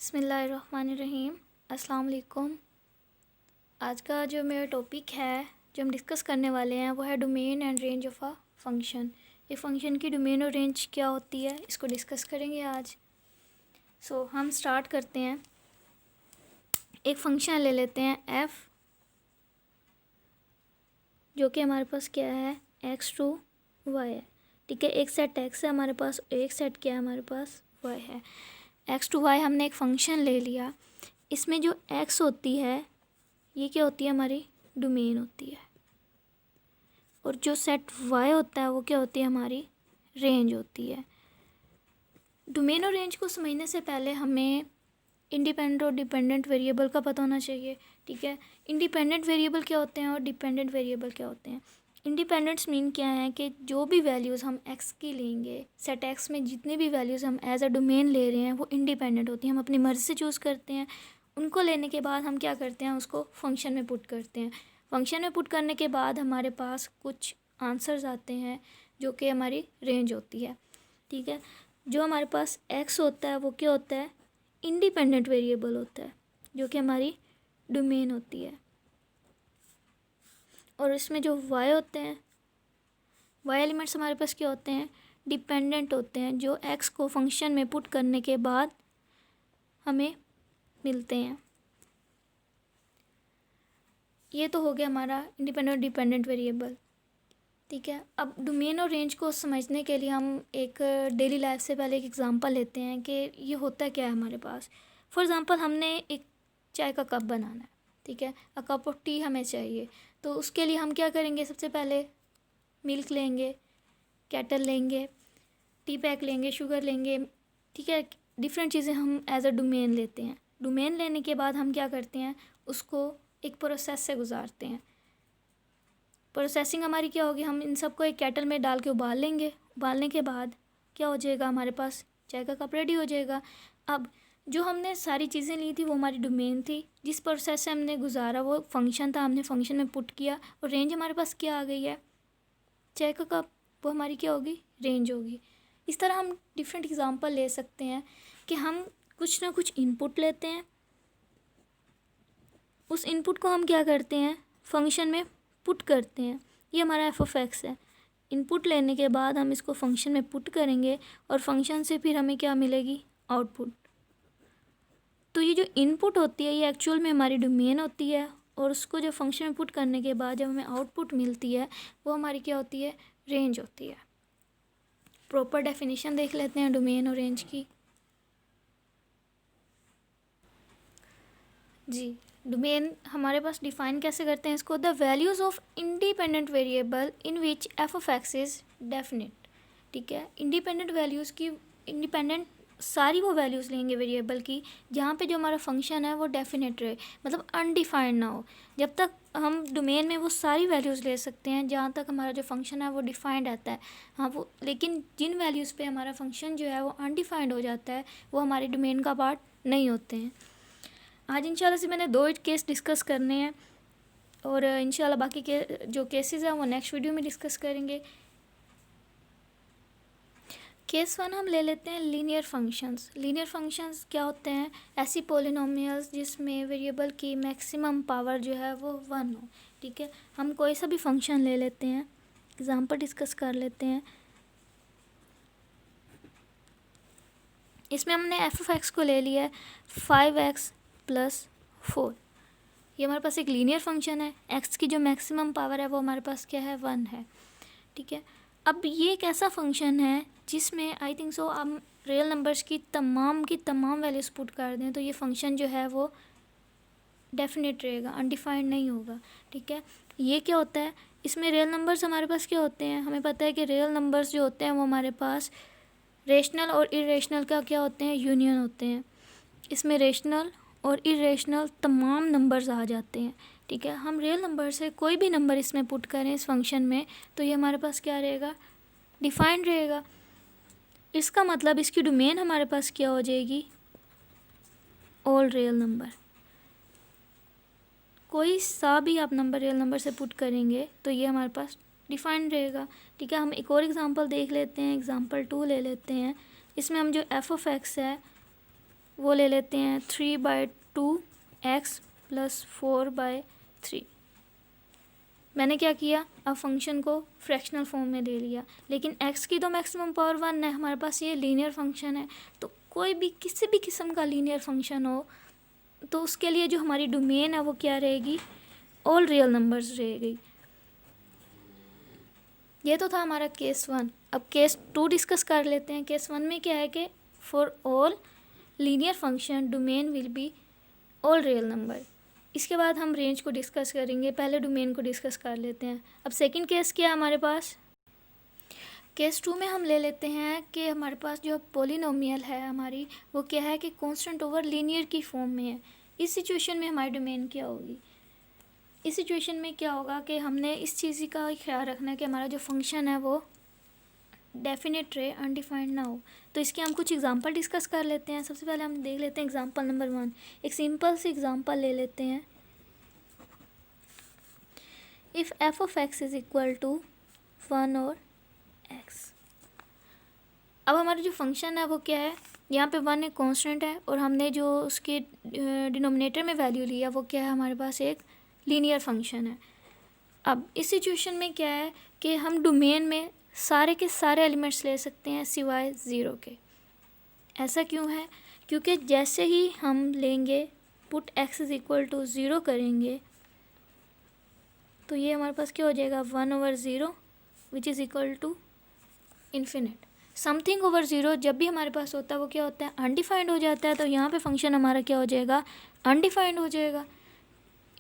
बिस्मिल्लाहिर्रहमानिर्रहीम। अस्सलाम वालेकुम। आज का जो मेरा टॉपिक है जो हम डिस्कस करने वाले हैं वो है domain and range of a function. एक फ़ंक्शन की डोमेन और रेंज क्या होती है इसको डिस्कस करेंगे आज। हम स्टार्ट करते हैं। एक फ़ंक्शन ले लेते हैं f, जो कि हमारे पास क्या है x टू y है। ठीक है, एक सेट x है हमारे पास, एक सेट क्या है हमारे पास y है। x टू y हमने एक फ़ंक्शन ले लिया। इसमें जो x होती है ये क्या होती है, हमारी डोमेन होती है, और जो सेट y होता है वो क्या होती है, हमारी रेंज होती है। डोमेन और रेंज को समझने से पहले हमें इंडिपेंडेंट और डिपेंडेंट वेरिएबल का पता होना चाहिए। ठीक है, इंडिपेंडेंट वेरिएबल क्या होते हैं और डिपेंडेंट वेरिएबल क्या होते हैं। इंडिपेंडेंट्स मीन क्या है कि जो भी वैल्यूज़ हम x की लेंगे, सेट x में जितनी भी वैल्यूज़ हम एज अ डोमेन ले रहे हैं वो इंडिपेंडेंट होती हैं। हम अपनी मर्ज़ी से चूज़ करते हैं। उनको लेने के बाद हम क्या करते हैं, उसको फंक्शन में पुट करते हैं। फंक्शन में पुट करने के बाद हमारे पास कुछ आंसर्स आते हैं जो कि हमारी रेंज होती है। ठीक है, जो हमारे पास x होता है वो क्या होता है, इंडिपेंडेंट वेरिएबल होता है, जो कि हमारी डोमेन होती है। और इसमें जो y होते हैं, y एलिमेंट्स हमारे पास क्या होते हैं, डिपेंडेंट होते हैं, जो x को फंक्शन में पुट करने के बाद हमें मिलते हैं। ये तो हो गया हमारा इंडिपेंडेंट और डिपेंडेंट वेरिएबल। ठीक है, अब डोमेन और रेंज को समझने के लिए हम एक डेली लाइफ से पहले एक एग्जांपल लेते हैं कि ये होता क्या है हमारे पास। फॉर एग्ज़ाम्पल हमने एक चाय का कप बनाना है। ठीक है, अ कप ऑफ टी हमें चाहिए, तो उसके लिए हम क्या करेंगे, सबसे पहले मिल्क लेंगे, केटल लेंगे, टी पैक लेंगे, शुगर लेंगे। ठीक है, डिफरेंट चीज़ें हम एज अ डोमेन लेते हैं। डोमेन लेने के बाद हम क्या करते हैं, उसको एक प्रोसेस से गुजारते हैं। प्रोसेसिंग हमारी क्या होगी, हम इन सबको एक केटल में डाल के उबाल लेंगे। उबालने के बाद क्या हो जाएगा, हमारे पास चाय का कप रेडी हो जाएगा। अब जो हमने सारी चीज़ें ली थी वो हमारी डोमेन थी, जिस प्रोसेस से हमने गुजारा वो फंक्शन था, हमने फंक्शन में पुट किया, और रेंज हमारे पास क्या आ गई है, चाय का कप, वो हमारी क्या होगी, रेंज होगी। इस तरह हम डिफरेंट एग्जांपल ले सकते हैं कि हम कुछ ना कुछ इनपुट लेते हैं, उस इनपुट को हम क्या करते हैं, फंक्शन में पुट करते हैं। ये हमारा एफ ऑफ एक्स है। इनपुट लेने के बाद हम इसको फंक्शन में पुट करेंगे और फंक्शन से फिर हमें क्या मिलेगी, आउटपुट। तो ये जो इनपुट होती है ये एक्चुअल में हमारी डोमेन होती है, और उसको जो फंक्शन में पुट करने के बाद जब हमें आउटपुट मिलती है वो हमारी क्या होती है, रेंज होती है। प्रॉपर डेफिनेशन देख लेते हैं डोमेन और रेंज की। जी, डोमेन हमारे पास डिफाइन कैसे करते हैं इसको, the values of independent variable in which F of x is definite. ठीक है, इंडिपेंडेंट वैल्यूज़ की, इंडिपेंडेंट सारी वो वैल्यूज़ लेंगे वेरिएबल की जहाँ पे जो हमारा फंक्शन है वो डेफिनेट रहे, मतलब अनडिफाइंड ना हो। जब तक हम डोमेन में वो सारी वैल्यूज़ ले सकते हैं जहाँ तक हमारा जो फंक्शन है वो डिफाइंड रहता है। हाँ वो, लेकिन जिन वैल्यूज़ पे हमारा फंक्शन जो है वो अनडिफाइंड हो जाता है वो हमारे डोमेन का पार्ट नहीं होते हैं। आज इंशाल्लाह से मैंने 2 केस डिस्कस करने हैं, और इंशाल्लाह बाकी के जो केसेस हैं वो नेक्स्ट वीडियो में डिस्कस करेंगे। केस 1 हम ले लेते हैं लीनियर फंक्शंस। लीनियर फंक्शंस क्या होते हैं, ऐसी पॉलिनोमियल्स जिसमें वेरिएबल की मैक्सिमम पावर जो है वो 1 हो। ठीक है, हम कोई सा भी फंक्शन ले लेते हैं, एग्जांपल डिस्कस कर लेते हैं। इसमें हमने एफ ऑफ एक्स को ले लिया है 5x + 4। ये हमारे पास एक लीनियर फंक्शन है। एक्स की जो मैक्सिमम पावर है वो हमारे पास क्या है, 1 है। ठीक है, अब ये एक ऐसा फंक्शन है जिसमें आई थिंक सो हम रियल नंबर्स की तमाम वैल्यूज़ पुट कर दें तो ये फंक्शन जो है वो डेफिनेट रहेगा, अनडिफाइंड नहीं होगा। ठीक है, ये क्या होता है, इसमें रियल नंबर्स हमारे पास क्या होते हैं, हमें पता है कि रियल नंबर्स जो होते हैं वो हमारे पास रेशनल और इरेशनल का क्या होते हैं, यूनियन होते हैं। इसमें रेशनल और इरेशनल तमाम नंबर्स आ जाते हैं। ठीक है, हम रियल नंबर से कोई भी नंबर इसमें पुट करें इस फंक्शन में तो ये हमारे पास क्या रहेगा, डिफाइंड रहेगा। इसका मतलब इसकी डोमेन हमारे पास क्या हो जाएगी, ऑल रियल नंबर। कोई सा भी आप नंबर रियल नंबर से पुट करेंगे तो ये हमारे पास डिफाइंड रहेगा। ठीक है, हम एक और एग्जांपल देख लेते हैं, एग्जांपल 2 ले लेते हैं। इसमें हम जो एफ ऑफ एक्स है वो ले लेते हैं 3/2 x + 4/3। मैंने क्या किया, अब फंक्शन को फ्रैक्शनल फॉर्म में ले लिया, लेकिन x की तो मैक्सिमम पावर 1 है, हमारे पास ये लीनियर फंक्शन है। तो कोई भी किसी भी किस्म का लीनियर फंक्शन हो तो उसके लिए जो हमारी डोमेन है वो क्या रहेगी, ऑल रियल नंबर्स रहेगी। ये तो था हमारा केस 1। अब केस 2 डिस्कस कर लेते हैं। केस 1 में क्या है कि for all linear function domain will be all real number. इसके बाद हम रेंज को डिस्कस करेंगे, पहले डोमेन को डिस्कस कर लेते हैं। अब सेकंड केस क्या है हमारे पास, केस 2 में हम ले लेते हैं कि हमारे पास जो पॉलिनोमियल है हमारी, वो क्या है कि कांस्टेंट ओवर लीनियर की फॉर्म में है। इस सिचुएशन में हमारी डोमेन क्या होगी, इस सिचुएशन में क्या होगा कि हमने इस चीज़ का ख्याल रखना है कि हमारा जो फंक्शन है वो डेफिनेट रहे, अनडिफाइंड ना हो। तो इसके हम कुछ एग्जांपल डिस्कस कर लेते हैं। सबसे पहले हम देख लेते हैं एग्जांपल नंबर 1। एक सिंपल सी एग्जांपल ले लेते हैं। If f of x is equal to 1 और x। अब हमारा जो फंक्शन है वो क्या है, यहाँ पे 1 एक कांस्टेंट है और हमने जो उसके डिनोमिनेटर में वैल्यू लिया वो क्या है, हमारे पास एक लीनियर फंक्शन है। अब इस सिचुएशन में क्या है कि हम डोमेन में सारे के सारे एलिमेंट्स ले सकते हैं सिवाय 0 के। ऐसा क्यों है, क्योंकि जैसे ही हम लेंगे put x is equal to 0 करेंगे तो ये हमारे पास क्या हो जाएगा, 1/0 which is equal to infinite. Something over 0 जब भी हमारे पास होता है वो क्या होता है, अनडिफाइंड हो जाता है। तो यहाँ पे फंक्शन हमारा क्या हो जाएगा, अनडिफाइंड हो जाएगा।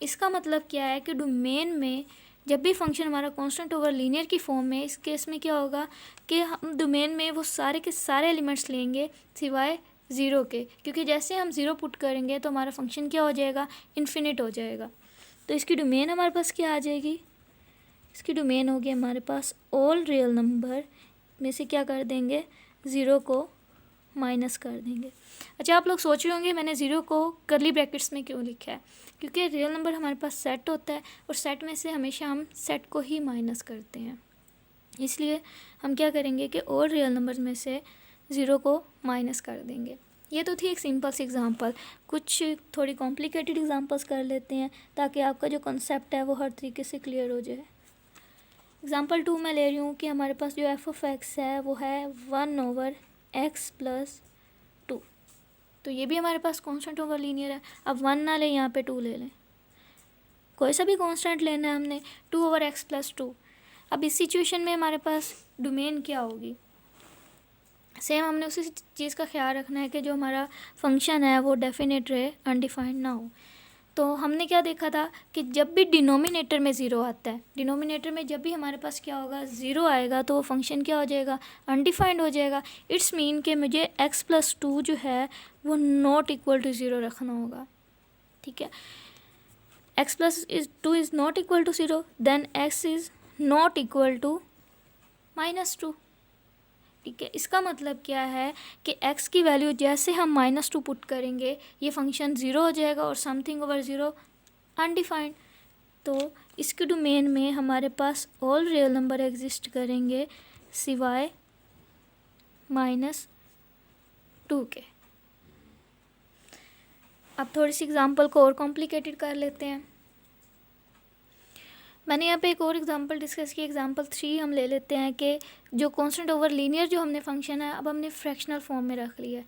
इसका मतलब क्या है कि डोमेन में जब भी फंक्शन हमारा कांस्टेंट ओवर लीनियर की फॉर्म में, इस केस में क्या होगा कि हम डोमेन में वो सारे के सारे एलिमेंट्स लेंगे सिवाय 0 के, क्योंकि जैसे हम 0 पुट करेंगे तो हमारा फंक्शन क्या हो जाएगा, इन्फिनिट हो जाएगा। तो इसकी डोमेन हमारे पास क्या आ जाएगी, इसकी डोमेन होगी हमारे पास ऑल रियल नंबर में से क्या कर देंगे, 0 को माइनस कर देंगे। अच्छा, आप लोग सोच रहे होंगे मैंने 0 को करली ब्रैकेट्स में क्यों लिखा है, क्योंकि रियल नंबर हमारे पास सेट होता है और सेट में से हमेशा हम सेट को ही माइनस करते हैं। इसलिए हम क्या करेंगे कि ऑल रियल नंबर्स में से 0 को माइनस कर देंगे। ये तो थी एक सिंपल सी एग्जांपल। कुछ थोड़ी कॉम्प्लिकेटेड एग्जांपल्स कर लेते हैं ताकि आपका जो कॉन्सेप्ट है वो हर तरीके से क्लियर हो जाए। एग्जांपल 2 मैं ले रही हूँ कि हमारे पास जो f ऑफ x है वो है 1/x + 2। तो ये भी हमारे पास कांस्टेंट ओवर लीनियर है। अब 1 ना लें, यहाँ पे 2 ले लें, कोई सा भी कांस्टेंट लेना है हमने, 2/x + 2। अब इस सिचुएशन में हमारे पास डोमेन क्या होगी, सेम हमने उसी चीज़ का ख्याल रखना है कि जो हमारा फंक्शन है वो डेफिनेट रहे, अनडिफाइंड ना हो। तो हमने क्या देखा था कि जब भी डिनोमिनेटर में 0 आता है, डिनोमिनेटर में जब भी हमारे पास क्या होगा, 0 आएगा तो वो फंक्शन क्या हो जाएगा, अनडिफाइंड हो जाएगा। इट्स मीन कि मुझे x + 2 जो है वो नॉट इक्वल टू 0 रखना होगा। ठीक है, x + 2 is not equal to 0, then x is not equal to -2। ठीक है, इसका मतलब क्या है कि x की वैल्यू जैसे हम -2 पुट करेंगे ये फंक्शन 0 हो जाएगा और समथिंग ओवर 0 अनडिफाइंड। तो इसके डोमेन में हमारे पास ऑल रियल नंबर एग्जिस्ट करेंगे सिवाय -2 के। अब थोड़ी सी एग्जांपल को और कॉम्प्लिकेटेड कर लेते हैं। मैंने यहाँ पे एक और एग्जांपल डिस्कस की, एग्जांपल 3 हम ले लेते हैं कि जो कांस्टेंट ओवर लीनियर जो हमने फंक्शन है अब हमने फ्रैक्शनल फॉर्म में रख लिया है।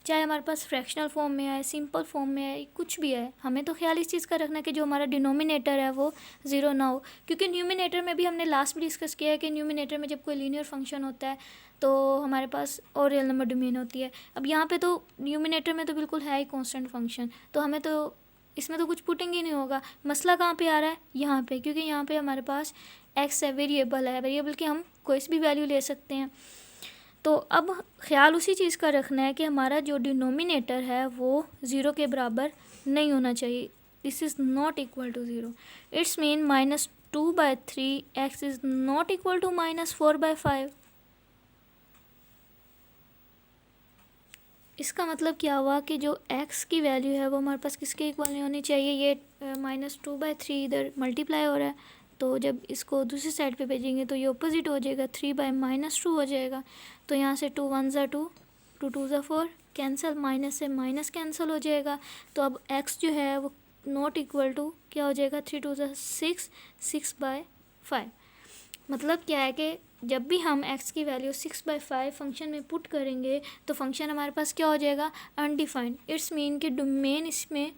चाहे हमारे पास फ्रैक्शनल फॉर्म में आए, सिंपल फॉर्म में आए, कुछ भी है, हमें तो ख्याल इस चीज़ का रखना है कि जो हमारा डिनोमिनेटर है वो 0 ना हो। क्योंकि न्यूमिनेटर में भी हमने लास्ट में डिस्कस किया है कि न्यूमिनेटर में जब कोई लीनियर फंक्शन होता है तो हमारे पास और रियल नंबर डोमेन होती है। अब यहाँ पे तो न्यूमिनेटर में तो बिल्कुल है ही कॉन्स्टेंट फंक्शन, तो हमें तो इसमें तो कुछ पुटिंग ही नहीं होगा। मसला कहाँ पे आ रहा है, यहाँ पे, क्योंकि यहाँ पे हमारे पास x है, वेरिएबल है, वेरिएबल की हम कोई सी भी वैल्यू ले सकते हैं। तो अब ख्याल उसी चीज़ का रखना है कि हमारा जो डिनोमिनेटर है वो 0 के बराबर नहीं होना चाहिए। This is not equal to 0। It's mean -2/3 x is not equal to -4/5। इसका मतलब क्या हुआ कि जो x की वैल्यू है वो हमारे पास किसके इक्वल नहीं होनी चाहिए। ये -2/3 इधर मल्टीप्लाई हो रहा है, तो जब इसको दूसरी साइड पे भेजेंगे तो ये ऑपोजिट हो जाएगा, 3/-2 हो जाएगा। तो यहाँ से 2 1 ज़ा 2, 2 2 ज़ा 4, कैंसिल, माइनस से माइनस कैंसिल हो जाएगा। तो अब x जो है वो नॉट इक्वल टू क्या हो जाएगा, 3 2 6, 6/5। मतलब क्या है कि जब भी हम x की वैल्यू 6/5 फंक्शन में पुट करेंगे तो फंक्शन हमारे पास क्या हो जाएगा, अनडिफाइंड। इट्स मीन कि डोमेन इसमें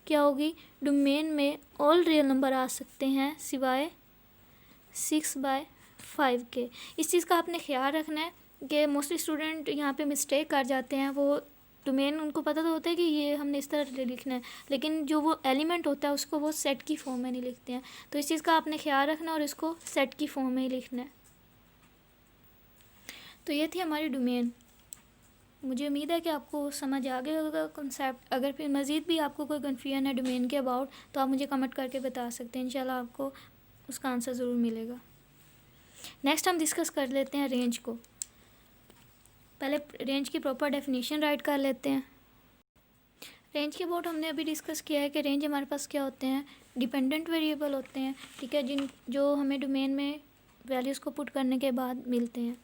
क्या होगी, डोमेन में ऑल रियल नंबर आ सकते हैं सिवाय 6/5 के। इस चीज़ का आपने ख्याल रखना है कि मोस्टली स्टूडेंट यहाँ पे मिस्टेक कर जाते हैं। वो डोमेन उनको पता तो होता है कि ये हमने इस तरह लिखना है, लेकिन जो वो एलिमेंट होता है उसको वो सेट की फॉर्म में नहीं लिखते हैं। तो इस चीज़ का आपने ख्याल रखना है और इसको सेट की फॉर्म में ही लिखना है। तो ये थी हमारी डोमेन। मुझे उम्मीद है कि आपको समझ आ गया होगा कॉन्सेप्ट। अगर फिर मज़ीद भी आपको कोई कन्फ्यूजन है डोमेन के अबाउट तो आप मुझे कमेंट करके बता सकते हैं, इंशाल्लाह आपको उसका आंसर ज़रूर मिलेगा। नेक्स्ट हम डिस्कस कर लेते हैं रेंज को। पहले रेंज की प्रॉपर डेफिनेशन राइट कर लेते हैं। रेंज के अबाउट हमने अभी डिस्कस किया है कि रेंज हमारे पास क्या होते हैं, डिपेंडेंट वेरिएबल होते हैं, ठीक है, जो हमें डोमेन में वैल्यूज़ को पुट करने के बाद मिलते हैं।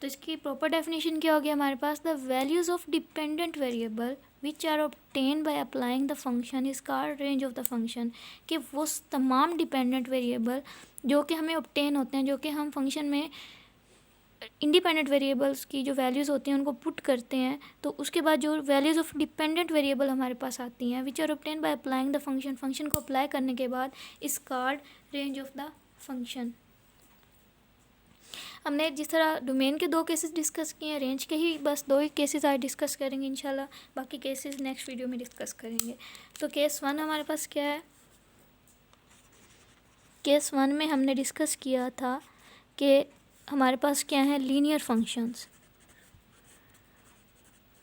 तो इसकी प्रॉपर डेफिनेशन क्या हो गया हमारे पास, the values of dependent variable which are obtain by applying the function is called range of the function. कि वो तमाम डिपेंडेंट वेरिएबल जो कि हमें ऑब्टेन होते हैं, जो कि हम फंक्शन में इंडिपेंडेंट वेरिएबल्स की जो वैल्यूज़ होती हैं उनको पुट करते हैं, तो उसके बाद जो वैल्यूज़ ऑफ डिपेंडेंट वेरिएबल हमारे पास आती हैं which are obtain by applying the function, function को अप्लाई करने के बाद is called range of the function. हमने जिस तरह डोमेन के 2 केसेस डिस्कस किए हैं, रेंज के ही बस 2 ही केसेस आज डिस्कस करेंगे इंशाल्लाह, बाकी केसेस नेक्स्ट वीडियो में डिस्कस करेंगे। तो केस 1 हमारे पास क्या है, केस 1 में हमने डिस्कस किया था कि हमारे पास क्या है, लीनियर फंक्शंस।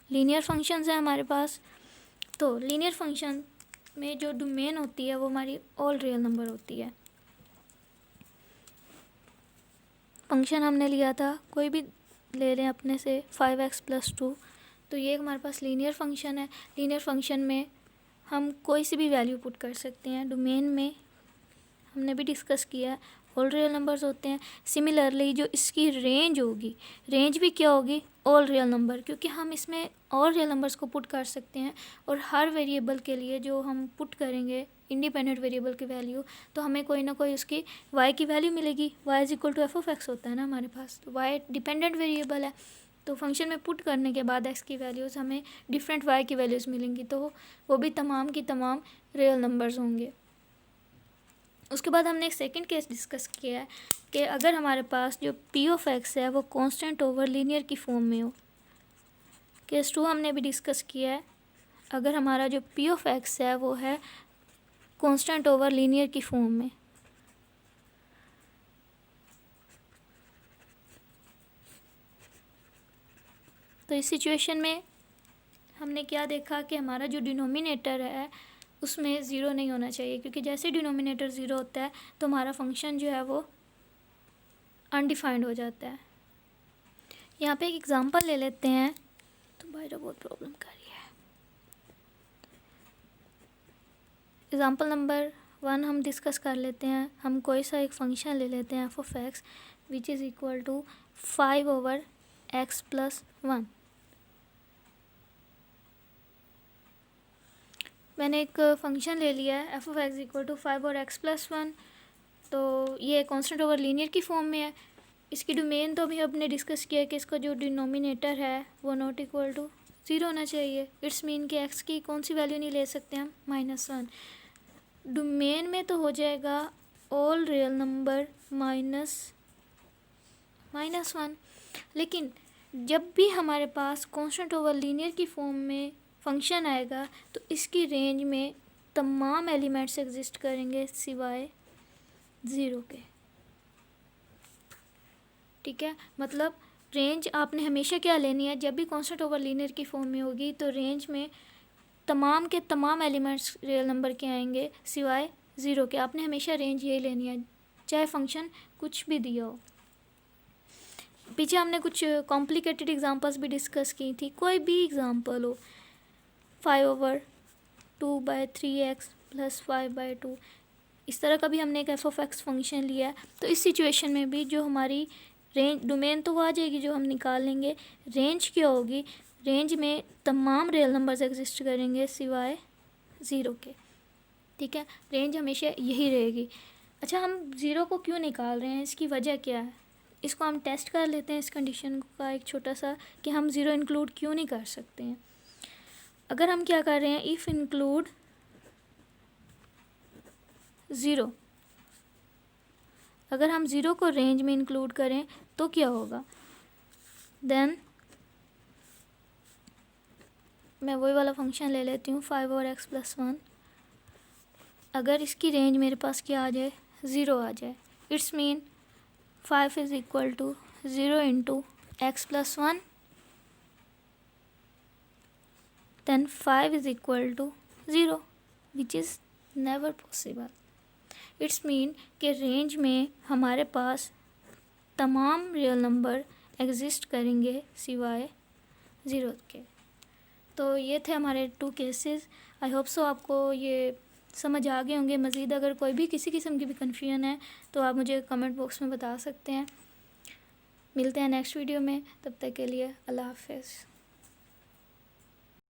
लीनियर फंक्शंस है हमारे पास। तो लीनियर फंक्शन में जो डोमेन होती है वो हमारी ऑल रियल नंबर होती है। फंक्शन हमने लिया था, कोई भी ले लें अपने से, 5x + 2। तो ये हमारे पास लीनियर फंक्शन है। लीनियर फंक्शन में हम कोई सी भी वैल्यू पुट कर सकते हैं। डोमेन में हमने भी डिस्कस किया है ऑल रियल नंबर्स होते हैं। सिमिलरली जो इसकी रेंज होगी, रेंज भी क्या होगी, ऑल रियल नंबर, क्योंकि हम इसमें ऑल रियल नंबर्स को पुट कर सकते हैं। और हर वेरिएबल के लिए जो हम पुट करेंगे इंडिपेंडेंट वेरिएबल की वैल्यू, तो हमें कोई ना कोई उसकी y की वैल्यू मिलेगी। y = f(x) होता है ना हमारे पास, तो y डिपेंडेंट वेरिएबल है। तो फंक्शन में पुट करने के बाद x की वैल्यूज़ हमें डिफरेंट y की वैल्यूज़ मिलेंगी, तो वो भी तमाम की तमाम रियल नंबर्स होंगे। उसके बाद हमने एक सेकंड केस डिस्कस किया है कि अगर हमारे पास जो p(x) है वो कांस्टेंट ओवर लीनियर की फॉर्म में हो। केस 2 हमने भी डिस्कस किया है, अगर हमारा जो p(x) है वो है कांस्टेंट ओवर लीनियर की फॉर्म में। तो इस सिचुएशन में हमने क्या देखा कि हमारा जो डिनोमिनेटर है उसमें ज़ीरो नहीं होना चाहिए, क्योंकि जैसे डिनोमिनेटर ज़ीरो होता है तो हमारा फंक्शन जो है वो अनडिफाइंड हो जाता है। यहाँ पे एक एग्जांपल ले लेते हैं। तो बाहर बहुत प्रॉब्लम कर रही है। एग्जांपल नंबर 1 हम डिस्कस कर लेते हैं। हम कोई सा एक फंक्शन ले लेते हैं f(x) which is equal to 5/x + 1। मैंने एक फंक्शन ले लिया है f(x) = 5 और x + 1। तो ये कांस्टेंट ओवर लीनियर की फॉर्म में है। इसकी डोमेन तो अभी हमने डिस्कस किया कि इसका जो डिनोमिनेटर है वो नॉट इक्वल टू 0 होना चाहिए। इट्स मीन कि x की कौन सी वैल्यू नहीं ले सकते हम, -1। डोमेन में तो हो जाएगा ऑल रियल नंबर -1। लेकिन जब भी हमारे पास कांस्टेंट ओवर लीनियर की फॉर्म में फंक्शन आएगा तो इसकी रेंज में तमाम एलिमेंट्स एग्जिस्ट करेंगे सिवाय 0 के। ठीक है, मतलब रेंज आपने हमेशा क्या लेनी है, जब भी कांस्टेंट ओवर लीनियर की फॉर्म में होगी तो रेंज में तमाम के तमाम एलिमेंट्स रियल नंबर के आएंगे सिवाय 0 के। आपने हमेशा रेंज यही लेनी है, चाहे फंक्शन कुछ भी दिया हो। पीछे हमने कुछ कॉम्प्लिकेटेड एग्जांपल्स भी डिस्कस की थी। कोई भी एग्जांपल हो, 5/2/3x + 5/2, इस तरह का भी हमने एक f(x) फंक्शन लिया है। तो इस सिचुएशन में भी जो हमारी रेंज, डोमेन तो वो आ जाएगी जो हम निकाल लेंगे, रेंज क्या होगी, रेंज में तमाम रियल नंबर्स एग्जिस्ट करेंगे सिवाय ज़ीरो के। ठीक है, रेंज हमेशा यही रहेगी। अच्छा, हम ज़ीरो को क्यों निकाल रहे हैं, इसकी वजह क्या है, इसको हम टेस्ट कर लेते हैं इस कंडीशन का एक छोटा सा, कि हम ज़ीरो इंक्लूड क्यों नहीं कर सकते हैं। अगर हम क्या कर रहे हैं, इफ़ इंक्लूड ज़ीरो, अगर हम ज़ीरो को रेंज में इंक्लूड करें तो क्या होगा, देन मैं वही वाला फंक्शन ले लेती हूँ 5 और x + 1। अगर इसकी रेंज मेरे पास क्या आ जाए, ज़ीरो आ जाए, it's mean 5 is equal to 0 into x + 1, then 5 is equal to 0, which is never possible. It's mean कि रेंज में हमारे पास तमाम रियल नंबर एग्जिस्ट करेंगे सिवाय ज़ीरो के। तो ये थे हमारे 2 केसेस। आई होप सो आपको ये समझ आ गए होंगे। मज़ीद अगर कोई भी किसी किस्म की भी कन्फ्यूजन है तो आप मुझे कमेंट बॉक्स में बता सकते हैं। मिलते हैं नेक्स्ट वीडियो में, तब तक के लिए अल्लाह हाफ़िज़।